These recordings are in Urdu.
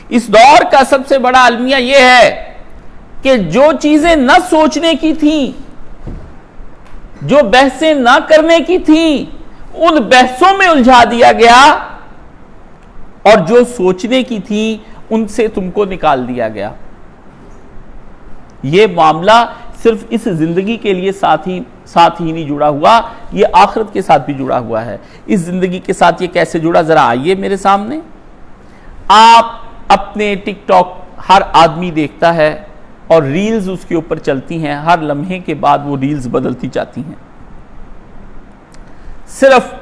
اس دور کا سب سے بڑا المیہ یہ ہے کہ جو چیزیں نہ سوچنے کی تھیں، جو بحثیں نہ کرنے کی تھیں، ان بحثوں میں الجھا دیا گیا، اور جو سوچنے کی تھیں ان سے تم کو نکال دیا گیا۔ یہ معاملہ صرف اس زندگی کے لیے ساتھ ہی نہیں جڑا ہوا، یہ آخرت کے ساتھ بھی جڑا ہوا ہے۔ اس زندگی کے ساتھ یہ کیسے جڑا؟ ذرا آئیے میرے سامنے۔ آپ اپنے ٹک ٹاک ہر آدمی دیکھتا ہے اور ریلز اس کے اوپر چلتی ہیں، ہر لمحے کے بعد وہ ریلز بدلتی جاتی ہیں۔ صرف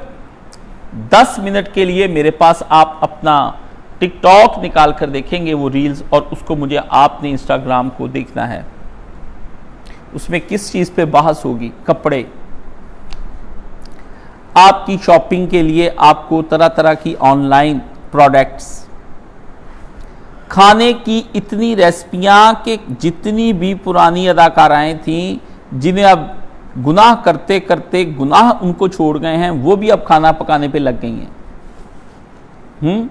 10 منٹ کے لیے میرے پاس آپ اپنا ٹک ٹاک نکال کر دیکھیں گے وہ ریلز، اور اس کو مجھے آپ نے انسٹاگرام کو دیکھنا ہے۔ اس میں کس چیز پہ بحث ہوگی؟ کپڑے۔ آپ کی شاپنگ کے لیے آپ کو طرح طرح کی آن لائن پروڈکٹس، کھانے کی اتنی ریسپیاں کہ جتنی بھی پرانی اداکارائیں تھیں جنہیں اب گناہ کرتے کرتے گناہ ان کو چھوڑ گئے ہیں، وہ بھی اب کھانا پکانے پہ لگ گئی ہیں۔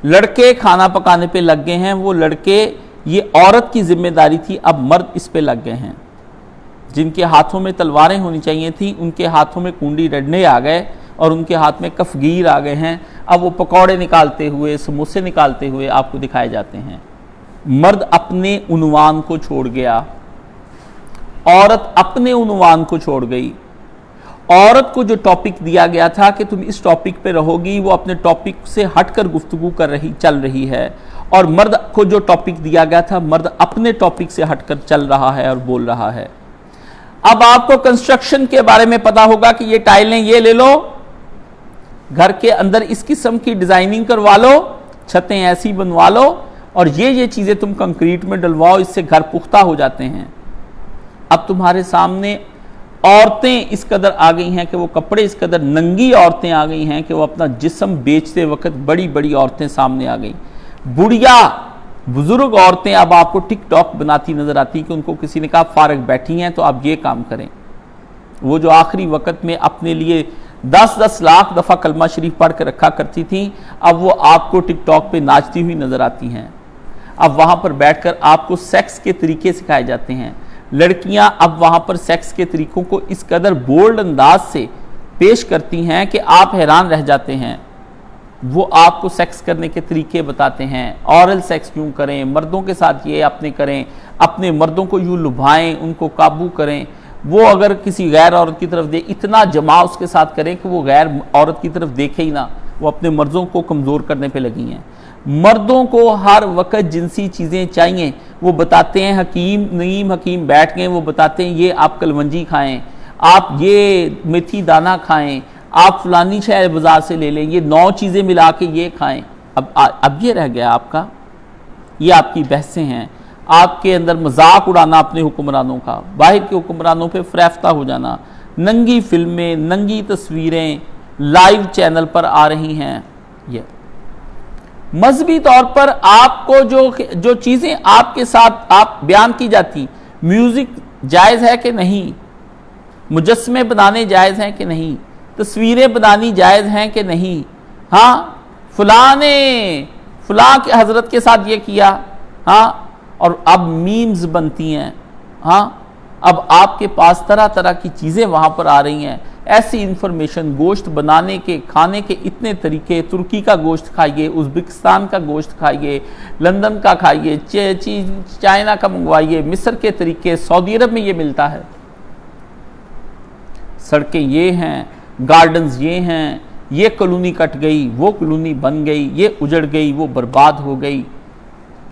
لڑکے کھانا پکانے پہ لگ گئے ہیں، وہ لڑکے، یہ عورت کی ذمہ داری تھی، اب مرد اس پہ لگ گئے ہیں۔ جن کے ہاتھوں میں تلواریں ہونی چاہیے تھیں، ان کے ہاتھوں میں کنڈی ڈنڈے آ گئے، اور ان کے ہاتھ میں کفگیر آ گئے ہیں۔ اب وہ پکوڑے نکالتے ہوئے، سموسے نکالتے ہوئے آپ کو دکھائے جاتے ہیں۔ مرد اپنے عنوان کو چھوڑ گیا، عورت اپنے عنوان کو چھوڑ گئی۔ عورت کو جو ٹاپک دیا گیا تھا کہ تم اس ٹاپک پہ رہو گی، وہ اپنے ٹاپک سے ہٹ کر گفتگو چل رہی ہے، اور مرد کو جو ٹاپک دیا گیا تھا، مرد اپنے ٹاپک سے ہٹ کر چل رہا ہے اور بول رہا ہے۔ اب آپ کو کنسٹرکشن کے بارے میں پتا ہوگا کہ یہ ٹائلیں یہ لے لو، گھر کے اندر اس قسم کی ڈیزائننگ کروا لو، چھتیں ایسی بنوا لو، اور یہ چیزیں تم کنکریٹ میں ڈلواؤ، اس سے گھر پختہ ہو جاتے ہیں۔ اب تمہارے سامنے عورتیں اس قدر آ گئی ہیں کہ وہ کپڑے، اس قدر ننگی عورتیں آ گئی ہیں کہ وہ اپنا جسم بیچتے وقت بڑی بڑی عورتیں سامنے آ گئیں۔ بڑھیا بزرگ عورتیں اب آپ کو ٹک ٹاک بناتی نظر آتی کہ ان کو کسی نے کہا فارغ بیٹھی ہیں تو آپ یہ کام کریں۔ وہ جو آخری وقت میں اپنے لیے 10 لاکھ دفعہ کلمہ شریف پڑھ کے رکھا کرتی تھیں، اب وہ آپ کو ٹک ٹاک پہ ناچتی ہوئی نظر آتی ہیں۔ اب وہاں پر بیٹھ کر آپ کو سیکس کے طریقے سکھائے جاتے ہیں۔ لڑکیاں اب وہاں پر سیکس کے طریقوں کو اس قدر بولڈ انداز سے پیش کرتی ہیں کہ آپ حیران رہ جاتے ہیں۔ وہ آپ کو سیکس کرنے کے طریقے بتاتے ہیں، اورل سیکس کیوں کریں، مردوں کے ساتھ یہ اپنے کریں، اپنے مردوں کو یوں لبھائیں، ان کو قابو کریں۔ وہ اگر کسی غیر عورت کی طرف دے، اتنا جماع اس کے ساتھ کریں کہ وہ غیر عورت کی طرف دیکھے ہی نہ۔ وہ اپنے مردوں کو کمزور کرنے پہ لگی ہیں۔ مردوں کو ہر وقت جنسی چیزیں چاہیے۔ وہ بتاتے ہیں، حکیم نعیم حکیم بیٹھ گئے، وہ بتاتے ہیں یہ آپ کلونجی کھائیں، آپ یہ میتھی دانہ کھائیں، آپ فلانی شہر بازار سے لے لیں، یہ 9 چیزیں ملا کے یہ کھائیں۔ اب یہ رہ گیا آپ کا، یہ آپ کی بحثیں ہیں۔ آپ کے اندر مذاق اڑانا اپنے حکمرانوں کا، باہر کے حکمرانوں پہ فریفتہ ہو جانا، ننگی فلمیں، ننگی تصویریں لائیو چینل پر آ رہی ہیں۔ یہ مذہبی طور پر آپ کو جو چیزیں آپ کے ساتھ آپ بیان کی جاتی، میوزک جائز ہے کہ نہیں، مجسمے بنانے جائز ہیں کہ نہیں، تصویریں بنانی جائز ہیں کہ نہیں، ہاں فلاں کے حضرت کے ساتھ یہ کیا، ہاں، اور اب میمز بنتی ہیں، ہاں، اب آپ کے پاس طرح طرح کی چیزیں وہاں پر آ رہی ہیں، ایسی انفارمیشن، گوشت بنانے کے، کھانے کے اتنے طریقے، ترکی کا گوشت کھائیے، ازبکستان کا گوشت کھائیے، لندن کا کھائیے، چائنا کا منگوائیے، مصر کے طریقے، سعودی عرب میں یہ ملتا ہے۔ سڑکیں یہ ہیں، گارڈنز یہ ہیں، یہ کالونی کٹ گئی، وہ کالونی بن گئی، یہ اجڑ گئی، وہ برباد ہو گئی،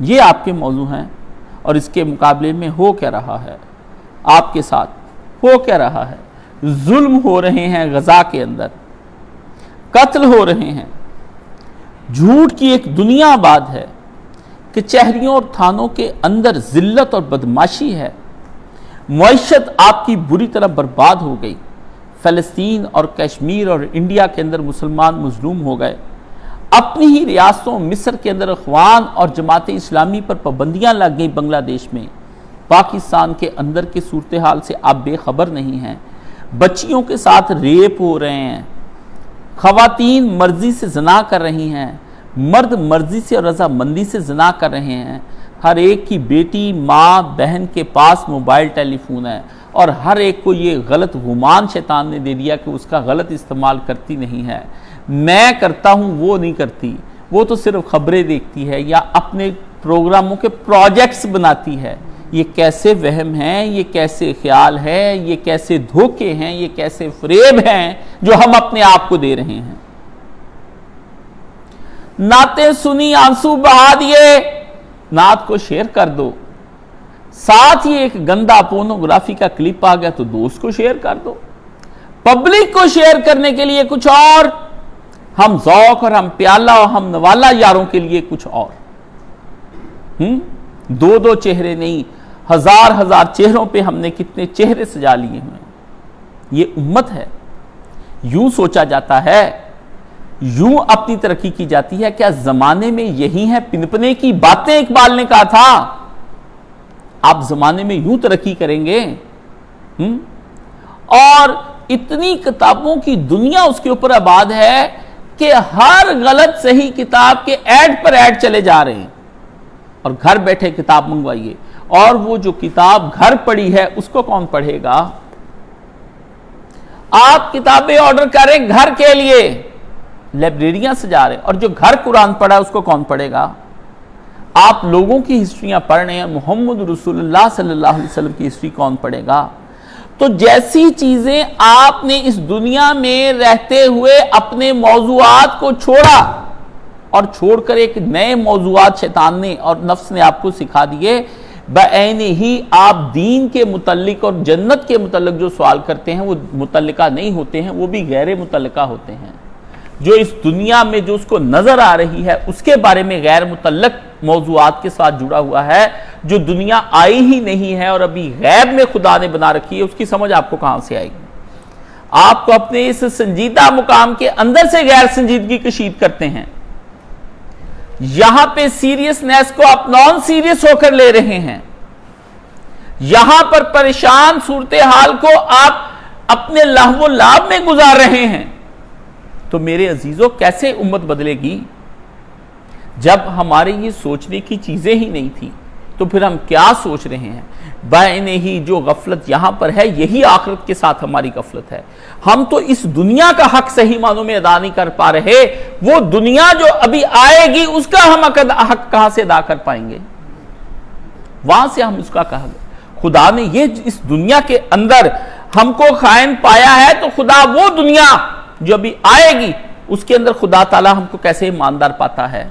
یہ آپ کے موضوع ہیں۔ اور اس کے مقابلے میں ہو کیا رہا ہے آپ کے ساتھ؟ ہو کیا رہا ہے؟ ظلم ہو رہے ہیں غزہ کے اندر، قتل ہو رہے ہیں، جھوٹ کی ایک دنیا آباد ہے، کچہریوں اور تھانوں کے اندر ذلت اور بدماشی ہے، معیشت آپ کی بری طرح برباد ہو گئی، فلسطین اور کشمیر اور انڈیا کے اندر مسلمان مظلوم ہو گئے، اپنی ہی ریاستوں مصر کے اندر اخوان اور جماعت اسلامی پر پابندیاں لگ گئیں، بنگلہ دیش میں، پاکستان کے اندر کی صورتحال سے آپ بے خبر نہیں ہیں، بچیوں کے ساتھ ریپ ہو رہے ہیں، خواتین مرضی سے زنا کر رہی ہیں، مرد مرضی سے اور رضامندی سے زنا کر رہے ہیں، ہر ایک کی بیٹی، ماں، بہن کے پاس موبائل ٹیلی فون ہے، اور ہر ایک کو یہ غلط گمان شیطان نے دے دیا کہ اس کا غلط استعمال کرتی نہیں ہے، میں کرتا ہوں وہ نہیں کرتی، وہ تو صرف خبریں دیکھتی ہے یا اپنے پروگراموں کے پروجیکٹس بناتی ہے۔ یہ کیسے وہم ہیں، یہ کیسے خیال ہے، یہ کیسے دھوکے ہیں، یہ کیسے فریب ہیں جو ہم اپنے آپ کو دے رہے ہیں۔ نعتیں سنی آنسو بہا دیے، نعت کو شیئر کر دو، ساتھ ہی ایک گندا پورنوگرافی کا کلپ آ گیا تو دوست کو شیئر کر دو، پبلک کو شیئر کرنے کے لیے کچھ اور، ہم ذوق اور ہم پیالہ اور ہم نوالا یاروں کے لیے کچھ اور۔ دو دو چہرے نہیں، ہزار ہزار چہروں پہ ہم نے کتنے چہرے سجا لیے ہیں۔ یہ امت ہے۔ یوں سوچا جاتا ہے، یوں اپنی ترقی کی جاتی ہے، کیا زمانے میں یہی ہیں پنپنے کی باتیں اقبال نے کہا تھا؟ آپ زمانے میں یوں ترقی کریں گے؟ اور اتنی کتابوں کی دنیا اس کے اوپر آباد ہے کہ ہر غلط صحیح کتاب کے ایڈ پر ایڈ چلے جا رہے ہیں، اور گھر بیٹھے کتاب منگوائیے، اور وہ جو کتاب گھر پڑی ہے اس کو کون پڑھے گا؟ آپ کتابیں آرڈر کریں گھر کے لیے، لائبریریاں سجا رہے ہیں، اور جو گھر قرآن پڑھا ہے اس کو کون پڑھے گا؟ آپ لوگوں کی ہسٹریاں پڑھ رہے ہیں، محمد رسول اللہ صلی اللہ علیہ وسلم کی ہسٹری کون پڑھے گا؟ تو جیسی چیزیں آپ نے اس دنیا میں رہتے ہوئے اپنے موضوعات کو چھوڑا، اور چھوڑ کر ایک نئے موضوعات شیطان نے اور نفس نے آپ کو سکھا دیے، بعین ہی آپ دین کے متعلق اور جنت کے متعلق جو سوال کرتے ہیں وہ متعلقہ نہیں ہوتے ہیں، وہ بھی غیر متعلقہ ہوتے ہیں۔ جو اس دنیا میں جو اس کو نظر آ رہی ہے اس کے بارے میں غیر متعلق موضوعات کے ساتھ جڑا ہوا ہے، جو دنیا آئی ہی نہیں ہے اور ابھی غیب میں خدا نے بنا رکھی ہے، اس کی سمجھ آپ کو کہاں سے آئے گی؟ آپ کو اپنے اس سنجیدہ مقام کے اندر سے غیر سنجیدگی کشید کرتے ہیں، یہاں پہ سیریسنیس کو آپ نان سیریس ہو کر لے رہے ہیں، یہاں پر پریشان صورتحال کو آپ اپنے لہو و لعب میں گزار رہے ہیں۔ تو میرے عزیزوں، کیسے امت بدلے گی جب ہمارے یہ سوچنے کی چیزیں ہی نہیں تھی؟ تو پھر ہم کیا سوچ رہے ہیں؟ بعین ہی جو غفلت یہاں پر ہے یہی آخرت کے ساتھ ہماری غفلت ہے۔ ہم تو اس دنیا کا حق صحیح معنوں میں ادا نہیں کر پا رہے، وہ دنیا جو ابھی آئے گی اس کا ہم حق کہاں سے ادا کر پائیں گے؟ وہاں سے ہم اس کا کہا گا خدا نے یہ اس دنیا کے اندر ہم کو خائن پایا ہے، تو خدا وہ دنیا جو ابھی آئے گی اس کے اندر خدا تعالیٰ ہم کو کیسے ایماندار پاتا ہے؟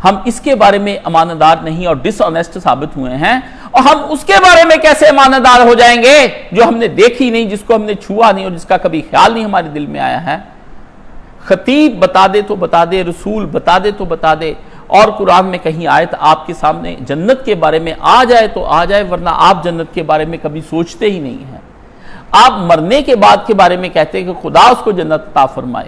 ہم اس کے بارے میں امانتدار نہیں اور ڈس آنیسٹ ثابت ہوئے ہیں، اور ہم اس کے بارے میں کیسے امانتدار ہو جائیں گے جو ہم نے دیکھی نہیں، جس کو ہم نے چھوا نہیں، اور جس کا کبھی خیال نہیں ہمارے دل میں آیا ہے؟ خطیب بتا دے تو بتا دے، رسول بتا دے تو بتا دے، اور قرآن میں کہیں آیت آپ کے سامنے جنت کے بارے میں آ جائے تو آ جائے، ورنہ آپ جنت کے بارے میں کبھی سوچتے ہی نہیں ہیں۔ آپ مرنے کے بعد کے بارے میں کہتے ہیں کہ خدا اس کو جنت عطا فرمائے،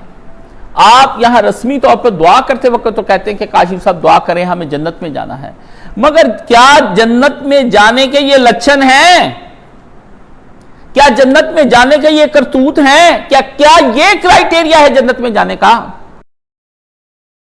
آپ یہاں رسمی طور پر دعا کرتے وقت تو کہتے ہیں کہ کاشف صاحب دعا کریں ہمیں جنت میں جانا ہے، مگر کیا جنت میں جانے کے یہ لچھن ہیں؟ کیا جنت میں جانے کے یہ کرتوت ہیں؟ کیا یہ کرائیٹیریا ہے جنت میں جانے کا؟